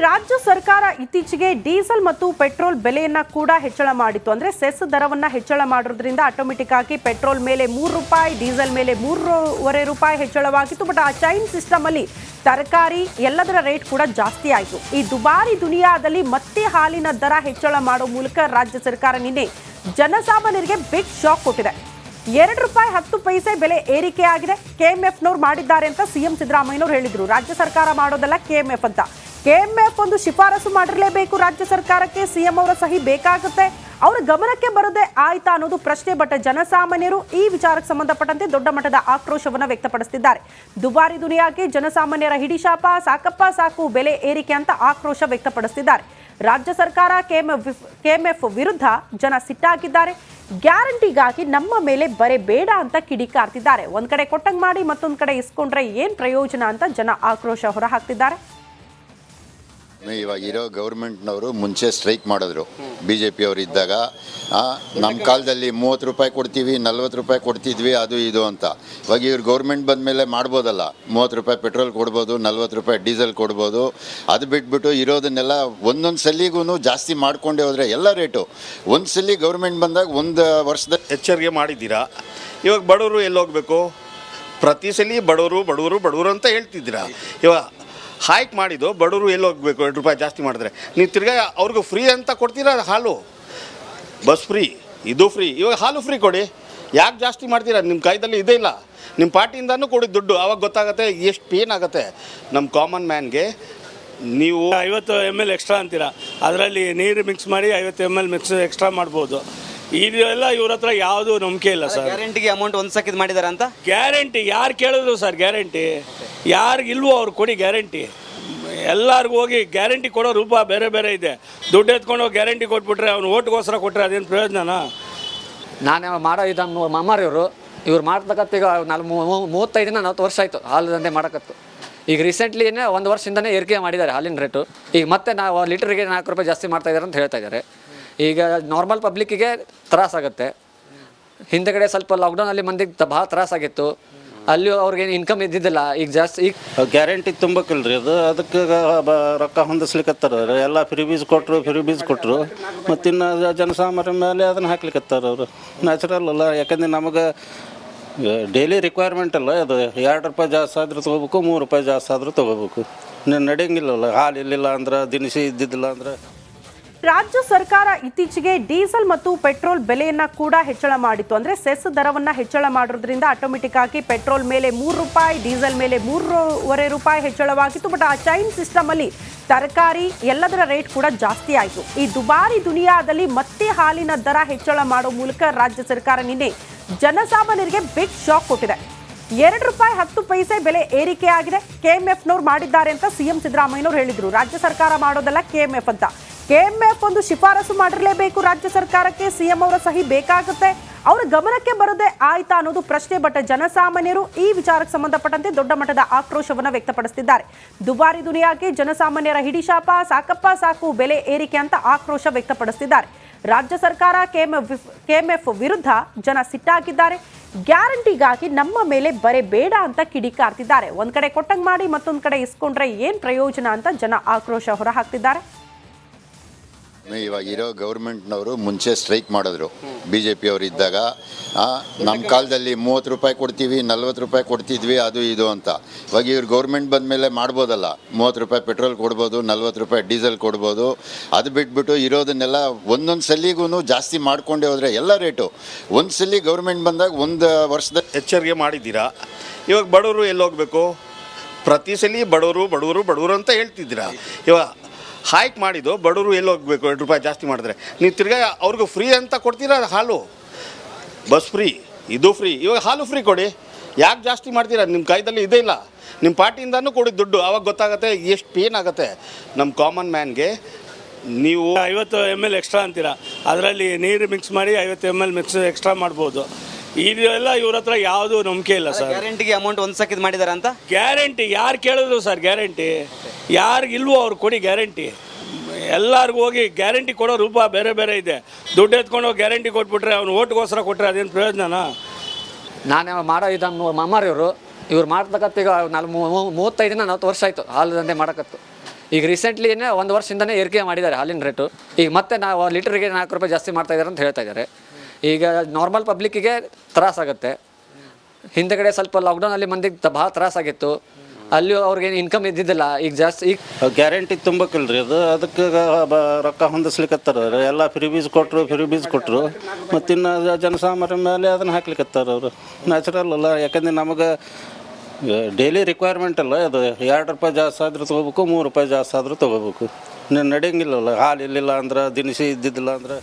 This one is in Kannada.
ರಾಜ್ಯ ಸರ್ಕಾರ ಇತ್ತೀಚೆಗೆ ಡೀಸೆಲ್ ಮತ್ತು ಪೆಟ್ರೋಲ್ ಬೆಲೆಯನ್ನ ಕೂಡ ಹೆಚ್ಚಳ ಮಾಡಿತ್ತು. ಅಂದ್ರೆ ಸೆಸ್ ದರವನ್ನ ಹೆಚ್ಚಳ ಮಾಡೋದ್ರಿಂದ ಆಟೋಮೆಟಿಕ್ ಆಗಿ ಪೆಟ್ರೋಲ್ ಮೇಲೆ ₹3, ಡೀಸೆಲ್ ಮೇಲೆ ₹3.5 ಹೆಚ್ಚಳವಾಗಿತ್ತು. ಬಟ್ ಆ ಚೈನ್ ಸಿಸ್ಟಮ್ ಅಲ್ಲಿ ತರಕಾರಿ ಎಲ್ಲದರ ರೇಟ್ ಕೂಡ ಜಾಸ್ತಿ ಆಯಿತು. ಈ ದುಬಾರಿ ದುನಿಯಾದಲ್ಲಿ ಮತ್ತೆ ಹಾಲಿನ ದರ ಹೆಚ್ಚಳ ಮಾಡೋ ಮೂಲಕ ರಾಜ್ಯ ಸರ್ಕಾರ ನಿನ್ನೆ ಜನಸಾಮಾನ್ಯರಿಗೆ ಬಿಗ್ ಶಾಕ್ ಕೊಟ್ಟಿದೆ. ₹2.10 ಬೆಲೆ ಏರಿಕೆ ಆಗಿದೆ. ಕೆಎಂಎಫ್ನವರು ಮಾಡಿದ್ದಾರೆ ಅಂತ ಸಿಎಂ ಸಿದ್ದರಾಮಯ್ಯನವರು ಹೇಳಿದ್ರು. ರಾಜ್ಯ ಸರ್ಕಾರ ಮಾಡೋದಲ್ಲ ಕೆಎಂಎಫ್ ಅಂತ. ಕೆಎಂಎಫ್ ಒಂದು ಶಿಫಾರಸು ಮಾಡಿರಲೇಬೇಕು ರಾಜ್ಯ ಸರ್ಕಾರಕ್ಕೆ, ಸಿಎಂ ಅವರ ಸಹಿ ಬೇಕಾಗುತ್ತೆ. ಅವರ ಗಮನಕ್ಕೆ ಬರದೆ ಆಯ್ತಾ ಅನ್ನೋದು ಪ್ರಶ್ನೆ. ಬಟ್ ಜನಸಾಮಾನ್ಯರು ಈ ವಿಚಾರಕ್ಕೆ ಸಂಬಂಧಪಟ್ಟಂತೆ ದೊಡ್ಡ ಮಟ್ಟದ ಆಕ್ರೋಶವನ್ನು ವ್ಯಕ್ತಪಡಿಸುತ್ತಿದ್ದಾರೆ. ದುಬಾರಿ ದುನಿಯಾಗೆ ಜನಸಾಮಾನ್ಯರ ಹಿಡಿಶಾಪ, ಸಾಕಪ್ಪ ಸಾಕು ಬೆಲೆ ಏರಿಕೆ ಅಂತ ಆಕ್ರೋಶ ವ್ಯಕ್ತಪಡಿಸುತ್ತಿದ್ದಾರೆ. ರಾಜ್ಯ ಸರ್ಕಾರ ಕೆಎಂಎಫ್ ವಿರುದ್ಧ ಜನ ಸಿಟ್ಟಾಗಿದ್ದಾರೆ. ಗ್ಯಾರಂಟಿಗಾಗಿ ನಮ್ಮ ಮೇಲೆ ಬರೆ ಬೇಡ ಅಂತ ಕಿಡಿಕಾರ್ತಿದ್ದಾರೆ. ಒಂದ್ ಕಡೆ ಕೊಟ್ಟಂಗ್ ಮಾಡಿ ಮತ್ತೊಂದ್ ಕಡೆ ಇಸ್ಕೊಂಡ್ರೆ ಏನ್ ಪ್ರಯೋಜನ ಅಂತ ಜನ ಆಕ್ರೋಶ ಹೊರಹಾಕ್ತಿದ್ದಾರೆ. ಇವಾಗ ಇರೋ ಗೌರ್ಮೆಂಟ್ನವರು ಮುಂಚೆ ಸ್ಟ್ರೈಕ್ ಮಾಡಿದ್ರು BJP ಅವರು ಇದ್ದಾಗ. ನಮ್ಮ ಕಾಲದಲ್ಲಿ ₹30 ಕೊಡ್ತೀವಿ, ₹40 ಕೊಡ್ತಿದ್ವಿ, ಅದು ಇದು ಅಂತ. ಇವಾಗ ಇವ್ರು ಗೌರ್ಮೆಂಟ್ ಬಂದ ಮೇಲೆ ಮಾಡ್ಬೋದಲ್ಲ, ₹30 ಪೆಟ್ರೋಲ್ ಕೊಡ್ಬೋದು, ₹40 ಡೀಸೆಲ್ ಕೊಡ್ಬೋದು. ಅದು ಬಿಟ್ಬಿಟ್ಟು ಇರೋದನ್ನೆಲ್ಲ ಒಂದೊಂದು ಸಲಿಗೂ ಜಾಸ್ತಿ ಮಾಡ್ಕೊಂಡೇ ಹೋದರೆ ಎಲ್ಲ ರೇಟು ಒಂದು ಸಲ ಗೌರ್ಮೆಂಟ್ ಬಂದಾಗ ಒಂದು ವರ್ಷದ ಎಚ್ಚರಿಕೆ ಮಾಡಿದ್ದೀರಾ. ಇವಾಗ ಬಡವರು ಎಲ್ಲಿ ಹೋಗಬೇಕು? ಪ್ರತಿ ಸಲ ಬಡವರು ಅಂತ ಹೇಳ್ತಿದ್ದೀರಾ. ಇವಾಗ ಹೈಕ್ ಮಾಡಿದ್ದು ಬಡವರು ಎಲ್ಲಿ ಹೋಗಬೇಕು? ₹2 ಜಾಸ್ತಿ ಮಾಡಿದ್ರೆ ನೀವು ತಿರ್ಗಾ ಅವ್ರಿಗೂ ಫ್ರೀ ಅಂತ ಕೊಡ್ತೀರಾ. ಹಾಲು ಬಸ್ ಫ್ರೀ, ಇದು ಫ್ರೀ, ಇವಾಗ ಹಾಲು ಫ್ರೀ ಕೊಡಿ. ಯಾಕೆ ಜಾಸ್ತಿ ಮಾಡ್ತೀರಾ? ನಿಮ್ಮ ಕಾಯ್ದಲ್ಲಿ ಇದೇ ಇಲ್ಲ. ನಿಮ್ಮ ಪಾರ್ಟಿಯಿಂದನೂ ಕೊಡಿ ದುಡ್ಡು. ಆವಾಗ ಗೊತ್ತಾಗುತ್ತೆ ಎಷ್ಟು ಪೇನ್ ಆಗುತ್ತೆ ನಮ್ಮ ಕಾಮನ್ ಮ್ಯಾನ್ಗೆ. ನೀವು 50 ml ಎಕ್ಸ್ಟ್ರಾ ಅಂತೀರಾ, ಅದರಲ್ಲಿ ನೀರು ಮಿಕ್ಸ್ ಮಾಡಿ 50 ml ಮಿಕ್ಸ್ ಎಕ್ಸ್ಟ್ರಾ ಮಾಡ್ಬೋದು. ಇದೆಲ್ಲ ಇವ್ರ ಹತ್ರ ಯಾವುದು ನಂಬಿಕೆ ಇಲ್ಲ ಸರ್. ಗ್ಯಾರಂಟಿಗೆ ಅಮೌಂಟ್ ಒಂದ್ಸಕ್ಕಿದ್ ಮಾಡಿದಾರೆ ಅಂತ. ಗ್ಯಾರಂಟಿ ಯಾರು ಕೇಳಿದ್ರು ಸರ್? ಗ್ಯಾರಂಟಿ ಯಾರಿಗಿಲ್ವೋ ಅವ್ರು ಕೊಡಿ ಗ್ಯಾರಂಟಿ. ಎಲ್ಲರಿಗೂ ಹೋಗಿ ಗ್ಯಾರಂಟಿ ಕೊಡೋ ರೂಪ ಬೇರೆ ಬೇರೆ ಇದೆ. ದುಡ್ಡು ಎತ್ಕೊಂಡು ಗ್ಯಾರಂಟಿ ಕೊಟ್ಬಿಟ್ರೆ ಅವ್ನು ಓಟ್ಗೋಸ್ಕರ ಕೊಟ್ಟರೆ ಅದೇನು ಪ್ರಯೋಜನನಾ? ನಾನು ಮಾಡೋ ಇದನ್ನು ಇವರು ಮಾಡ್ತಕ್ಕಂಥ ಈಗ 35-40 ವರ್ಷ ಆಯಿತು ಹಾಲು ದಂಧೆ ಮಾಡೋಕ್ಕತ್ತು. ಈಗ ರೀಸೆಂಟ್ಲಿನೇ 1 ವರ್ಷದಿಂದನೇ ಏರಿಕೆ ಮಾಡಿದ್ದಾರೆ ಹಾಲಿನ ರೇಟು. ಈಗ ಮತ್ತೆ ನಾವು ಲೀಟರ್ಗೆ ₹4 ಜಾಸ್ತಿ ಮಾಡ್ತಾ ಇದ್ದಾರೆ ಅಂತ ಹೇಳ್ತಾ ಇದ್ದಾರೆ. ಈಗ ನಾರ್ಮಲ್ ಪಬ್ಲಿಕ್ಕಿಗೆ ತ್ರಾಸಾಗುತ್ತೆ. ಹಿಂದೆಗಡೆ ಸ್ವಲ್ಪ ಲಾಕ್ಡೌನಲ್ಲಿ ಮಂದಿಗೆ ಭಾಳ ತ್ರಾಸಾಗಿತ್ತು. ಅಲ್ಲಿ ಅವ್ರಿಗೆ ಇನ್ಕಮ್ ಇದ್ದಿದ್ದಿಲ್ಲ. ಈಗ ಜಾಸ್ತಿ ಈಗ ಗ್ಯಾರಂಟಿ ತುಂಬಕ್ಕಿಲ್ರಿ ಅದು. ಅದಕ್ಕೆ ರೊಕ್ಕ ಹೊಂದಿಸ್ಲಿಕ್ಕತ್ತಾರ. ಎಲ್ಲ ಫ್ರೀ ಬೀಸ್ ಕೊಟ್ಟರು ಮತ್ತು ಇನ್ನು ಜನಸಾಮಾನ್ಯರ ಮೇಲೆ ಅದನ್ನು ಹಾಕ್ಲಿಕ್ಕತ್ತಾರ ಅವರು. ನ್ಯಾಚುರಲ್ ಅಲ್ಲ, ಯಾಕಂದರೆ ನಮಗೆ ಡೈಲಿ ರಿಕ್ವೈರ್ಮೆಂಟ್ ಅಲ್ಲ ಅದು. ₹2 ಜಾಸ್ತಿ ಆದರೂ ತೊಗೋಬೇಕು, ₹3 ಜಾಸ್ತಿ ಆದರೂ ತೊಗೋಬೇಕು. ನಡೆಯಂಗಿಲ್ಲಲ್ಲ. ಹಾಲು ಇರಲಿಲ್ಲ ಅಂದ್ರೆ, ದಿನಸಿ ಇದ್ದಿದ್ದಿಲ್ಲ ಅಂದ್ರೆ. ರಾಜ್ಯ ಸರ್ಕಾರ ಇತ್ತೀಚೆಗೆ ಡೀಸೆಲ್ ಮತ್ತು ಪೆಟ್ರೋಲ್ ಬೆಲೆಯನ್ನ ಕೂಡ ಹೆಚ್ಚಳ ಮಾಡಿತ್ತು. ಅಂದ್ರೆ ಸೆಸ್ ದರವನ್ನ ಹೆಚ್ಚಳ ಮಾಡೋದ್ರಿಂದ ಆಟೋಮೆಟಿಕ್ ಆಗಿ ಪೆಟ್ರೋಲ್ ಮೇಲೆ ₹3, ಡೀಸೆಲ್ ಮೇಲೆ ₹3.5 ಹೆಚ್ಚಳವಾಗಿತ್ತು. ಬಟ್ ಆ ಚೈನ್ ಸಿಸ್ಟಮ್ ಅಲ್ಲಿ ತರಕಾರಿ ಎಲ್ಲದರ ರೇಟ್ ಕೂಡ ಜಾಸ್ತಿ ಆಯಿತು. ಈ ದುಬಾರಿ ದುನಿಯಾದಲ್ಲಿ ಮತ್ತೆ ಹಾಲಿನ ದರ ಹೆಚ್ಚಳ ಮಾಡೋ ಮೂಲಕ ರಾಜ್ಯ ಸರ್ಕಾರ ನಿನ್ನೆ ಜನಸಾಮಾನ್ಯರಿಗೆ ಬಿಗ್ ಶಾಕ್ ಕೊಟ್ಟಿದೆ. ₹2.10 ಬೆಲೆ ಏರಿಕೆ ಆಗಿದೆ. ಕೆಎಂಎಫ್ನವರು ಮಾಡಿದ್ದಾರೆ ಅಂತ ಸಿಎಂ ಸಿದ್ದರಾಮಯ್ಯನವರು ಹೇಳಿದ್ರು. ರಾಜ್ಯ ಸರ್ಕಾರ ಮಾಡೋದಲ್ಲ ಕೆಎಂಎಫ್ ಅಂತ. ಕೆಎಂಎಫ್ ಒಂದು ಶಿಫಾರಸು ಮಾಡಿರಲೇಬೇಕು ರಾಜ್ಯ ಸರ್ಕಾರಕ್ಕೆ, ಸಿಎಂ ಅವರ ಸಹಿ ಬೇಕಾಗುತ್ತೆ. ಅವರ ಗಮನಕ್ಕೆ ಬರದೆ ಆಯ್ತಾ ಅನ್ನೋದು ಪ್ರಶ್ನೆ. ಬಟ್ ಜನಸಾಮಾನ್ಯರು ಈ ವಿಚಾರಕ್ಕೆ ಸಂಬಂಧಪಟ್ಟಂತೆ ದೊಡ್ಡ ಮಟ್ಟದ ಆಕ್ರೋಶವನ್ನು ವ್ಯಕ್ತಪಡಿಸುತ್ತಿದ್ದಾರೆ. ದುಬಾರಿ ದುನಿಯಾಗೆ ಜನಸಾಮಾನ್ಯರ ಹಿಡಿಶಾಪ, ಸಾಕಪ್ಪ ಸಾಕು ಬೆಲೆ ಏರಿಕೆ ಅಂತ ಆಕ್ರೋಶ ವ್ಯಕ್ತಪಡಿಸುತ್ತಿದ್ದಾರೆ. ರಾಜ್ಯ ಸರ್ಕಾರ ಕೆಎಂಎಫ್ ವಿರುದ್ಧ ಜನ ಸಿಟ್ಟಾಗಿದ್ದಾರೆ. ಗ್ಯಾರಂಟಿಗಾಗಿ ನಮ್ಮ ಮೇಲೆ ಬರೆ ಬೇಡ ಅಂತ ಕಿಡಿಕಾರ್ತಿದ್ದಾರೆ. ಒಂದ್ ಕಡೆ ಕೊಟ್ಟಂಗ್ ಮಾಡಿ ಮತ್ತೊಂದ್ ಕಡೆ ಇಸ್ಕೊಂಡ್ರೆ ಏನ್ ಪ್ರಯೋಜನ ಅಂತ ಜನ ಆಕ್ರೋಶ ಹೊರಹಾಕ್ತಿದ್ದಾರೆ. ಇವಾಗ ಇರೋ ಗೌರ್ಮೆಂಟ್ನವರು ಮುಂಚೆ ಸ್ಟ್ರೈಕ್ ಮಾಡಿದ್ರು BJP ಅವರು ಇದ್ದಾಗ. ನಮ್ಮ ಕಾಲದಲ್ಲಿ ₹30 ಕೊಡ್ತೀವಿ, ₹40 ಕೊಡ್ತಿದ್ವಿ, ಅದು ಇದು ಅಂತ. ಇವಾಗ ಇವ್ರು ಗೌರ್ಮೆಂಟ್ ಬಂದ ಮೇಲೆ ಮಾಡ್ಬೋದಲ್ಲ, ₹30 ಪೆಟ್ರೋಲ್ ಕೊಡ್ಬೋದು, ₹40 ಡೀಸೆಲ್ ಕೊಡ್ಬೋದು. ಅದು ಬಿಟ್ಬಿಟ್ಟು ಇರೋದನ್ನೆಲ್ಲ ಒಂದೊಂದು ಸಲಿಗೂ ಜಾಸ್ತಿ ಮಾಡ್ಕೊಂಡೇ ಹೋದರೆ ಎಲ್ಲ ರೇಟು ಒಂದು ಸಲ ಗೌರ್ಮೆಂಟ್ ಬಂದಾಗ ಒಂದು ವರ್ಷದ ಎಚ್ಚರಿಕೆ ಮಾಡಿದ್ದೀರಾ. ಇವಾಗ ಬಡವರು ಎಲ್ಲಿ ಹೋಗಬೇಕು? ಪ್ರತಿ ಸಲ ಬಡವರು ಅಂತ ಹೇಳ್ತಿದ್ದೀರಾ. ಇವಾಗ ಹೈಕ್ ಮಾಡಿದ್ದು ಬಡವರು ಎಲ್ಲಿ ಹೋಗಬೇಕು? ₹2 ಜಾಸ್ತಿ ಮಾಡಿದ್ರೆ ನೀವು ತಿರ್ಗಾ ಅವ್ರಿಗೂ ಫ್ರೀ ಅಂತ ಕೊಡ್ತೀರಾ. ಹಾಲು ಬಸ್ ಫ್ರೀ, ಇದು ಫ್ರೀ, ಇವಾಗ ಹಾಲು ಫ್ರೀ ಕೊಡಿ. ಯಾಕೆ ಜಾಸ್ತಿ ಮಾಡ್ತೀರಾ? ನಿಮ್ಮ ಕಾಯ್ದಲ್ಲಿ ಇದೇ ಇಲ್ಲ. ನಿಮ್ಮ ಪಾರ್ಟಿಯಿಂದನೂ ಕೊಡಿ ದುಡ್ಡು. ಆವಾಗ ಗೊತ್ತಾಗುತ್ತೆ ಎಷ್ಟು ಪೇನ್ ಆಗುತ್ತೆ ನಮ್ಮ ಕಾಮನ್ ಮ್ಯಾನ್ಗೆ. ನೀವು 50 ml ಎಕ್ಸ್ಟ್ರಾ ಅಂತೀರಾ, ಅದರಲ್ಲಿ ನೀರು ಮಿಕ್ಸ್ ಮಾಡಿ 50 ml ಮಿಕ್ಸ್ ಎಕ್ಸ್ಟ್ರಾ ಮಾಡ್ಬೋದು. ಇದೆಲ್ಲ ಇವ್ರ ಹತ್ರ ಯಾವುದು ನಂಬಿಕೆ ಇಲ್ಲ ಸರ್. ಗ್ಯಾರಂಟಿಗೆ ಅಮೌಂಟ್ ಒಂದ್ಸಕ್ಕಿದ್ ಮಾಡಿದಾರೆ ಅಂತ. ಗ್ಯಾರಂಟಿ ಯಾರು ಕೇಳಿದ್ರು ಸರ್? ಗ್ಯಾರಂಟಿ ಯಾರಿಗಿಲ್ವೋ ಅವ್ರು ಕೊಡಿ ಗ್ಯಾರಂಟಿ. ಎಲ್ಲರಿಗೂ ಹೋಗಿ ಗ್ಯಾರಂಟಿ ಕೊಡೋ ರೂಪ ಬೇರೆ ಬೇರೆ ಇದೆ. ದುಡ್ಡು ಎತ್ಕೊಂಡು ಗ್ಯಾರಂಟಿ ಕೊಟ್ಬಿಟ್ರೆ ಅವ್ನು ಓಟ್ಗೋಸ್ಕರ ಕೊಟ್ಟರೆ ಅದೇನು ಪ್ರಯೋಜನನಾ? ನಾನು ಮಾಡೋ ಇದನ್ನು ಇವರು ಮಾಡ್ತಕ್ಕಂಥ ಈಗ 35-40 ವರ್ಷ ಆಯಿತು ಹಾಲು ದಂಧೆ ಮಾಡೋಕ್ಕತ್ತು. ಈಗ ರೀಸೆಂಟ್ಲಿನೇ ಒಂದು ವರ್ಷದಿಂದನೇ ಏರಿಕೆ ಮಾಡಿದ್ದಾರೆ ಹಾಲಿನ ರೇಟು. ಈಗ ಮತ್ತೆ ನಾವು ಲೀಟ್ರಿಗೆ 4 ರೂಪಾಯಿ ಜಾಸ್ತಿ ಮಾಡ್ತಾ ಇದ್ದಾರೆ ಅಂತ ಹೇಳ್ತಾ ಇದ್ದಾರೆ. ಈಗ ನಾರ್ಮಲ್ ಪಬ್ಲಿಕ್ಕಿಗೆ ತ್ರಾಸಾಗುತ್ತೆ. ಹಿಂದೆಗಡೆ ಸ್ವಲ್ಪ ಲಾಕ್ಡೌನಲ್ಲಿ ಮಂದಿಗೆ ಭಾಳ ತ್ರಾಸಾಗಿತ್ತು. ಅಲ್ಲಿ ಅವ್ರಿಗೆ ಇನ್ಕಮ್ ಇದ್ದಿದ್ದಿಲ್ಲ. ಈಗ ಜಾಸ್ತಿ ಈಗ ಗ್ಯಾರಂಟಿ ತುಂಬಕ್ಕಿಲ್ರಿ ಅದಕ್ಕೆ ರೊಕ್ಕ ಹೊಂದಿಸ್ಲಿಕ್ಕತ್ತಾರ. ಎಲ್ಲ ಫ್ರೀ ಬೀಸ್ ಕೊಟ್ಟರು ಮತ್ತು ಇನ್ನು ಜನಸಾಮಾನ್ಯರ ಮೇಲೆ ಅದನ್ನು ಹಾಕ್ಲಿಕ್ಕತ್ತಾರ ಅವರು. ನ್ಯಾಚುರಲ್ ಅಲ್ಲ, ಯಾಕಂದ್ರೆ ನಮಗೆ ಡೈಲಿ ರಿಕ್ವೈರ್ಮೆಂಟ್ ಅಲ್ಲ ಅದು. 2 ರೂಪಾಯಿ ಜಾಸ್ತಿ ಆದರೂ ತೊಗೋಬೇಕು, 3 ರೂಪಾಯಿ ಜಾಸ್ತಿ ಆದರೂ ತೊಗೋಬೇಕು. ನಡೆಯಂಗಿಲ್ಲಲ್ಲ. ಹಾಲು ಇಲ್ಲಿಲ್ಲ ಅಂದ್ರೆ ದಿನಸಿ ಇದ್ದಿದ್ದಿಲ್ಲ ಅಂದ್ರೆ